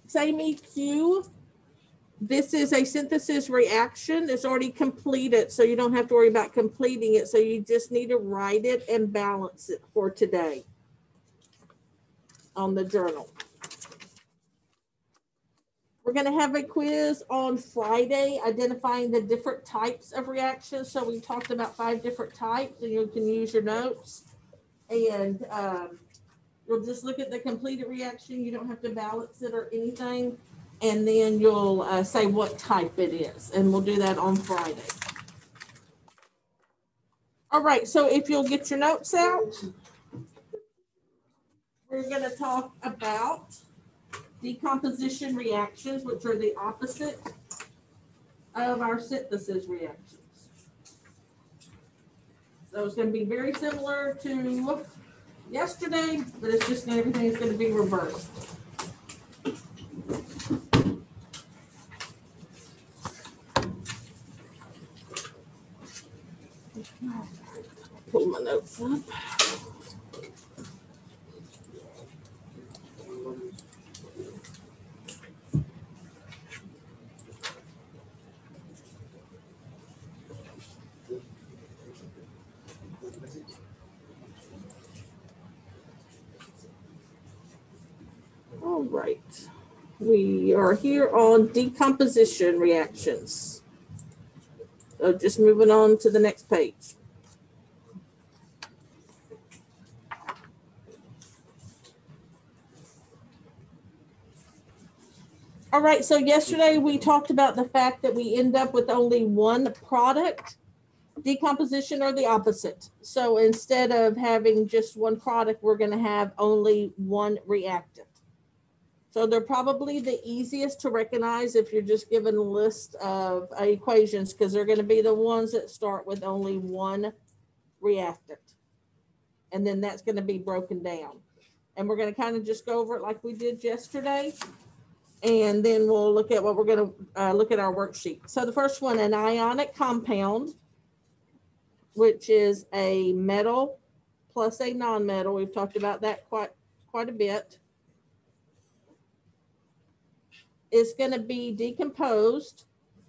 Same EQ. This is a synthesis reaction. It's already completed, so you don't have to worry about completing it. So you just need to write it and balance it for today on the journal. We're going to have a quiz on Friday identifying the different types of reactions. So we talked about 5 different types, and you can use your notes. And you'll just look at the completed reaction. You don't have to balance it or anything. And then you'll say what type it is. And we'll do that on Friday. All right, so if you'll get your notes out, we're going to talk about decomposition reactions, which are the opposite of our synthesis reactions. So it's going to be very similar to yesterday, but it's just everything's going to be reversed. Pull my notes up. All right, we are here on decomposition reactions. So just moving on to the next page. All right, so yesterday we talked about the fact that we end up with only one product. Decomposition are the opposite. So instead of having just one product, we're going to have only one reactant. So they're probably the easiest to recognize if you're just given a list of equations, because they're going to be the ones that start with only one reactant. And then that's going to be broken down. And we're going to kind of just go over it like we did yesterday. And then we'll look at what we're going to look at our worksheet. So the first one, an ionic compound, which is a metal plus a nonmetal. We've talked about that quite a bit. It's going to be decomposed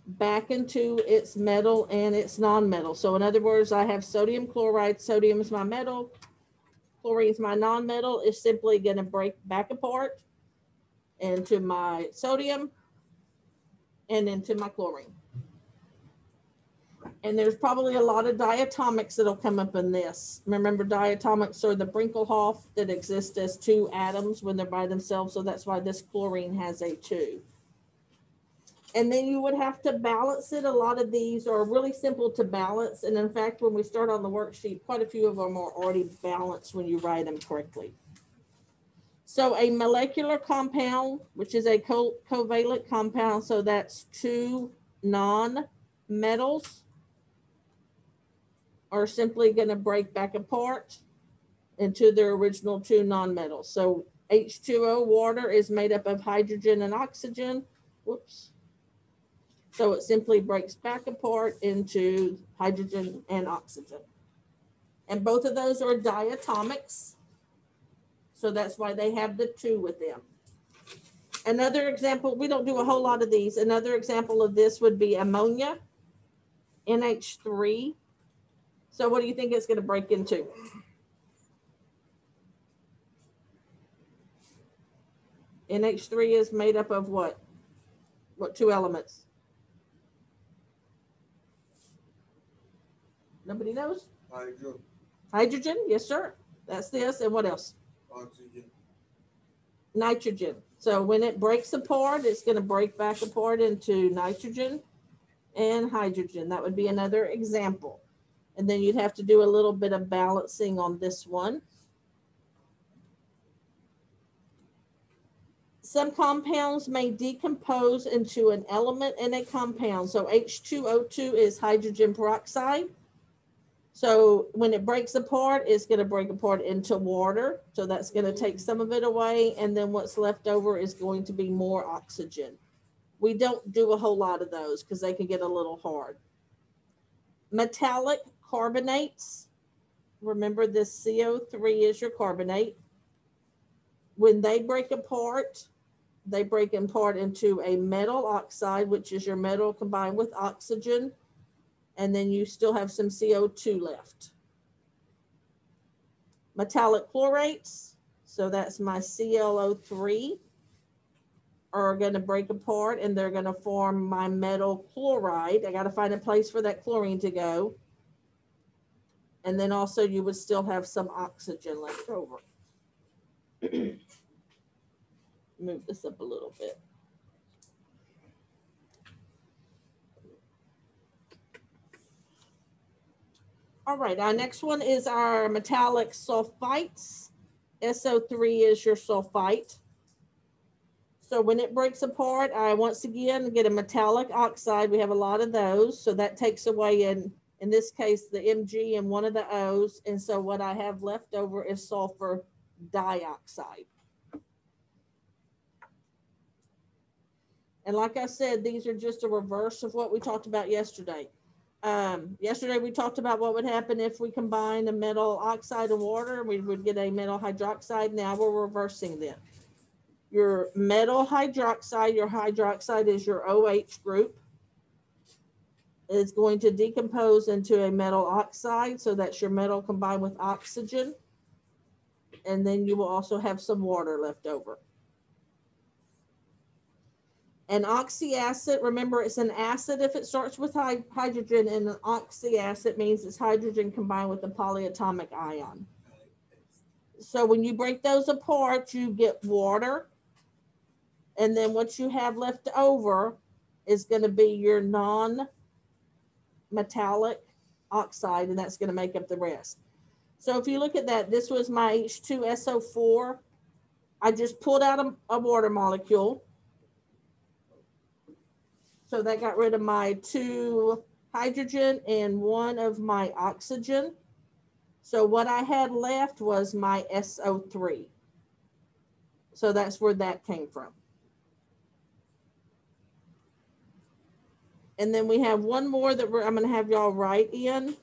back into its metal and its nonmetal. So in other words, I have sodium chloride. Sodium is my metal. Chlorine is my nonmetal. It's simply going to break back apart into my sodium and into my chlorine. And there's probably a lot of diatomics that'll come up in this. Remember, diatomics are the Brinkelhoff that exist as 2 atoms when they're by themselves. So that's why this chlorine has a 2. And then you would have to balance it. A lot of these are really simple to balance. And in fact, when we start on the worksheet, quite a few of them are already balanced when you write them correctly. So a molecular compound, which is a covalent compound, so that's 2 non-metals, are simply going to break back apart into their original 2 nonmetals. So H2O, water, is made up of hydrogen and oxygen. Whoops. So it simply breaks back apart into hydrogen and oxygen. And both of those are diatomics. So that's why they have the 2 with them. Another example, we don't do a whole lot of these. Another example of this would be ammonia, Nh3. So what do you think it's going to break into? Nh3 is made up of what? What 2 elements? Nobody knows? Hydrogen. Hydrogen, yes, sir. That's this. And what else? Oxygen. Nitrogen. So when it breaks apart, it's going to break back apart into nitrogen and hydrogen. That would be another example. And then you'd have to do a little bit of balancing on this one. Some compounds may decompose into an element in a compound. So H2O2 is hydrogen peroxide. So when it breaks apart, it's going to break apart into water. So that's going to take some of it away. And then what's left over is going to be more oxygen. We don't do a whole lot of those because they can get a little hard. Metallic carbonates. Remember, this CO3 is your carbonate. when they break apart into a metal oxide, which is your metal combined with oxygen, and then you still have some CO2 left. Metallic chlorates, so that's my ClO3, are going to break apart and they're going to form my metal chloride. I got to find a place for that chlorine to go. And then also you would still have some oxygen left over. Move this up a little bit. All right, our next one is our metallic sulfites. SO3 is your sulfite. So when it breaks apart, I once again get a metallic oxide. We have a lot of those. So that takes away, in this case, the Mg and one of the O's. And so what I have left over is sulfur dioxide. And like I said, these are just a reverse of what we talked about yesterday. Yesterday we talked about what would happen if we combine a metal oxide and water. We would get a metal hydroxide. Now we're reversing them. Your metal hydroxide, your hydroxide is your OH group. It's going to decompose into a metal oxide. So that's your metal combined with oxygen. And then you will also have some water left over. An oxyacid, remember it's an acid if it starts with hydrogen, and an oxyacid means it's hydrogen combined with a polyatomic ion. So when you break those apart, you get water. And then what you have left over is going to be your non-metallic oxide, and that's going to make up the rest. So if you look at that, this was my H2SO4. I just pulled out a water molecule. So that got rid of my 2 hydrogen and 1 of my oxygen. So what I had left was my SO3. So that's where that came from. And then we have one more that I'm going to have y'all write in.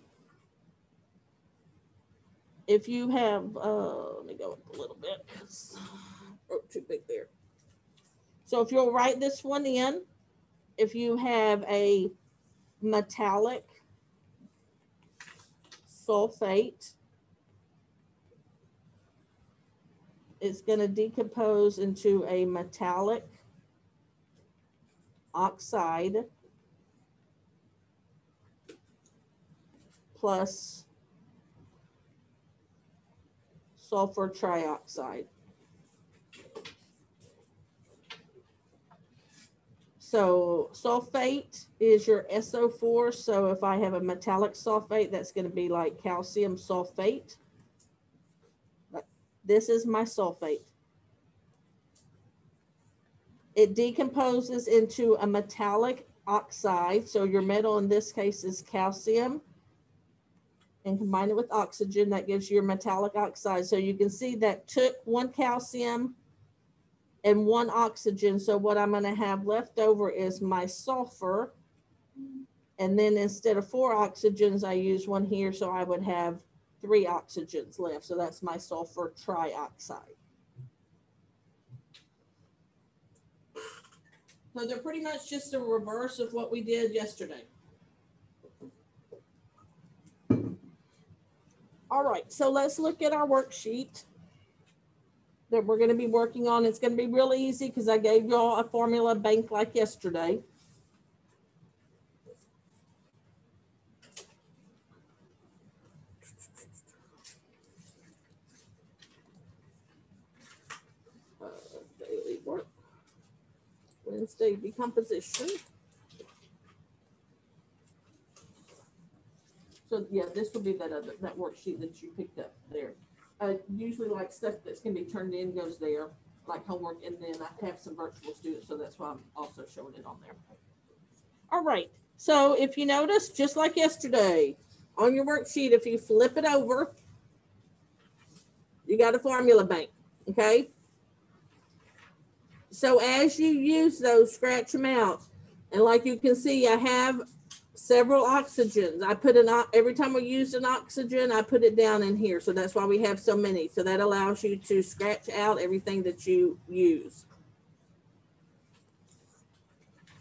If you have, let me go up a little bit. Oh, too big there. So if you'll write this one in, if you have a metallic sulfate, it's going to decompose into a metallic oxide plus sulfur trioxide. So sulfate is your SO4. So if I have a metallic sulfate, that's going to be like calcium sulfate. But this is my sulfate. It decomposes into a metallic oxide. So your metal in this case is calcium. And combine it with oxygen, that gives you your metallic oxide. So you can see that took 1 calcium and 1 oxygen. So what I'm going to have left over is my sulfur. And then instead of 4 oxygens, I use 1 here. So I would have 3 oxygens left. So that's my sulfur trioxide. So they're pretty much just a reverse of what we did yesterday. All right, so let's look at our worksheet that we're going to be working on. It's going to be real easy because I gave you all a formula bank like yesterday. Daily work. Wednesday decomposition. So yeah, this will be that worksheet that you picked up there. Usually like stuff that's going to be turned in goes there, like homework, and then I have some virtual students, so that's why I'm also showing it on there. All right, so if you notice, just like yesterday, on your worksheet, if you flip it over, you got a formula bank, okay? So as you use those, scratch them out. And like you can see, I have several oxygens. I put every time we use an oxygen, I put it down in here. So that's why we have so many. So that allows you to scratch out everything that you use.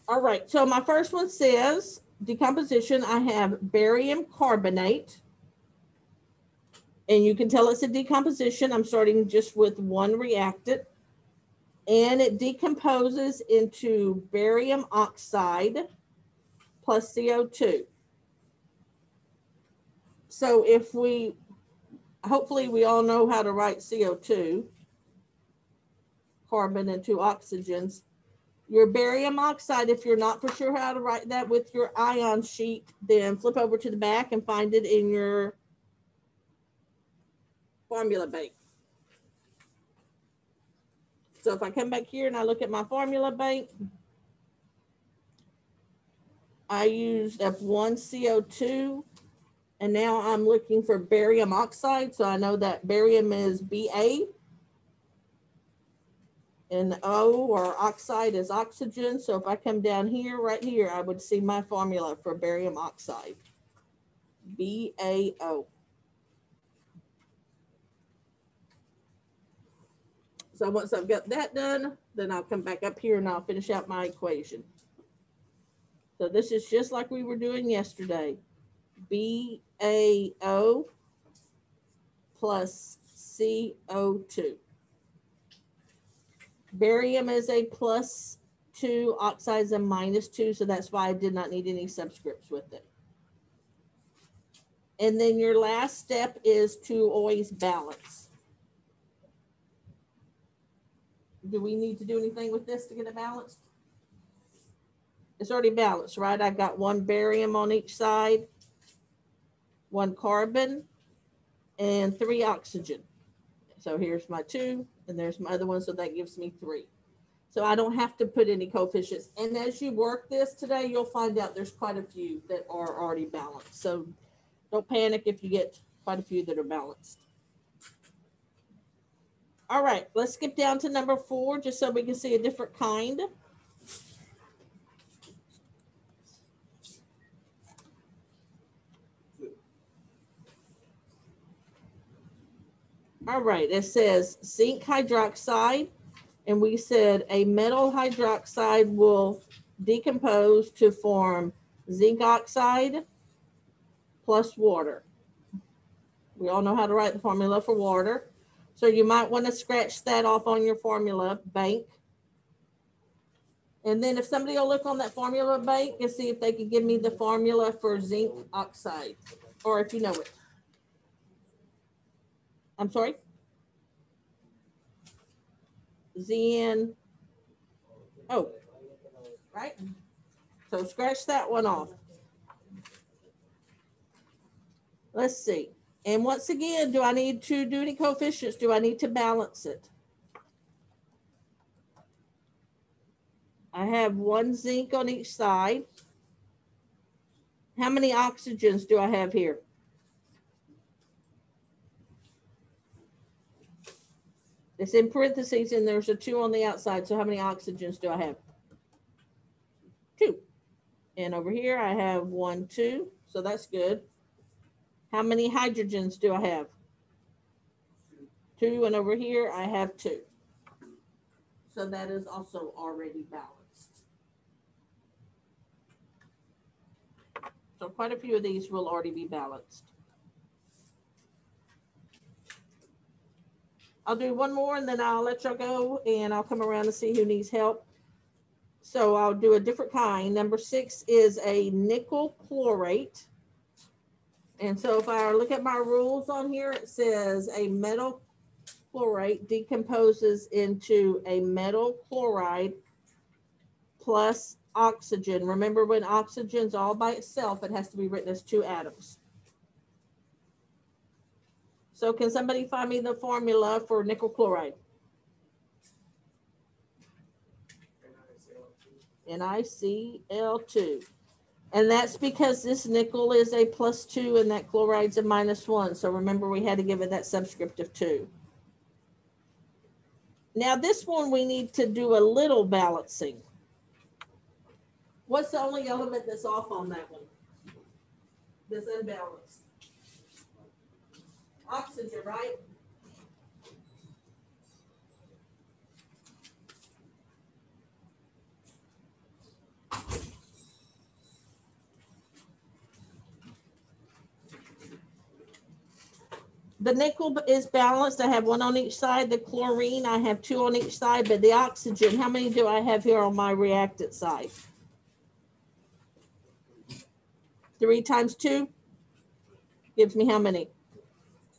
All right, so my first one says decomposition. I have barium carbonate. And you can tell it's a decomposition. I'm starting just with one reactant. And it decomposes into barium oxide plus CO2. So if hopefully we all know how to write CO2, carbon and two oxygens. Your barium oxide, if you're not for sure how to write that with your ion sheet, then flip over to the back and find it in your formula bank. So if I come back here and I look at my formula bank, I used up one CO2, and now I'm looking for barium oxide. So I know that barium is Ba, and O or oxide is oxygen. So if I come down here, right here, I would see my formula for barium oxide, BaO. So once I've got that done, then I'll come back up here and I'll finish out my equation. So this is just like we were doing yesterday. BaO plus CO2. Barium is a +2, oxides a -2, so that's why I did not need any subscripts with it. And then your last step is to always balance. Do we need to do anything with this to get it balanced? It's already balanced, right? I've got one barium on each side, one carbon, and 3 oxygen. So here's my 2, and there's my other one, so that gives me 3. So I don't have to put any coefficients. And as you work this today, you'll find out there's quite a few that are already balanced. So don't panic if you get quite a few that are balanced. All right, let's skip down to number 4 just so we can see a different kind. All right, it says zinc hydroxide, and we said a metal hydroxide will decompose to form zinc oxide plus water. We all know how to write the formula for water. So you might want to scratch that off on your formula bank. And then if somebody will look on that formula bank and see if they can give me the formula for zinc oxide, or if you know it. I'm sorry? ZN. Oh, right? So scratch that one off. Let's see. And once again, do I need to do any coefficients? Do I need to balance it? I have one zinc on each side. How many oxygens do I have here? It's in parentheses and there's a 2 on the outside. So how many oxygens do I have? 2. And over here I have 1, 2. So that's good. How many hydrogens do I have? 2. And over here I have 2. So that is also already balanced. So quite a few of these will already be balanced. I'll do one more and then I'll let y'all go and I'll come around and see who needs help. So I'll do a different kind. Number 6 is a nickel chlorate. And so if I look at my rules on here, it says a metal chlorate decomposes into a metal chloride plus oxygen. Remember, when oxygen's all by itself, it has to be written as 2 atoms. So can somebody find me the formula for nickel chloride? NiCl2. And that's because this nickel is a +2 and that chloride's a -1. So remember, we had to give it that subscript of 2. Now this one, we need to do a little balancing. What's the only element that's off on that one? that's unbalanced. Oxygen, right? The nickel is balanced. I have one on each side. The chlorine, I have two on each side. But the oxygen, how many do I have here on my reactant side? 3 times 2 gives me how many?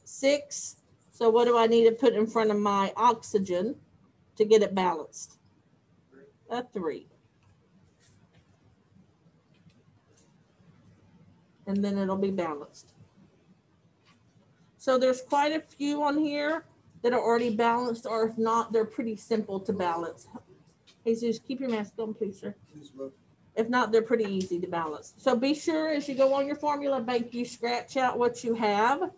6. So what do I need to put in front of my oxygen to get it balanced? A 3. And then it'll be balanced. So there's quite a few on here that are already balanced, or if not, they're pretty simple to balance. Jesus, keep your mask on, please, sir. If not, they're pretty easy to balance. So be sure as you go on your formula bank, you scratch out what you have.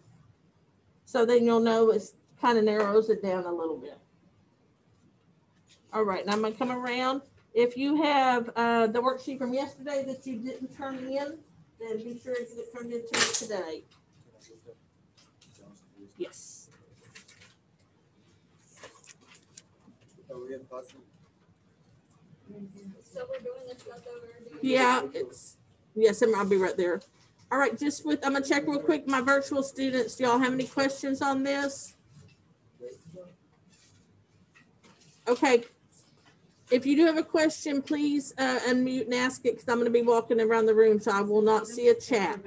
So then you'll know it kind of narrows it down a little bit. All right, now I'm going to come around. If you have the worksheet from yesterday that you didn't turn in, then be sure to get it turned into it today. Yes. So we're doing this leftover? Yeah, yes, I'll be right there. All right, I'm gonna check real quick. My virtual students, do y'all have any questions on this? Okay. If you do have a question, please unmute and ask it, because I'm gonna be walking around the room, so I will not see a chat.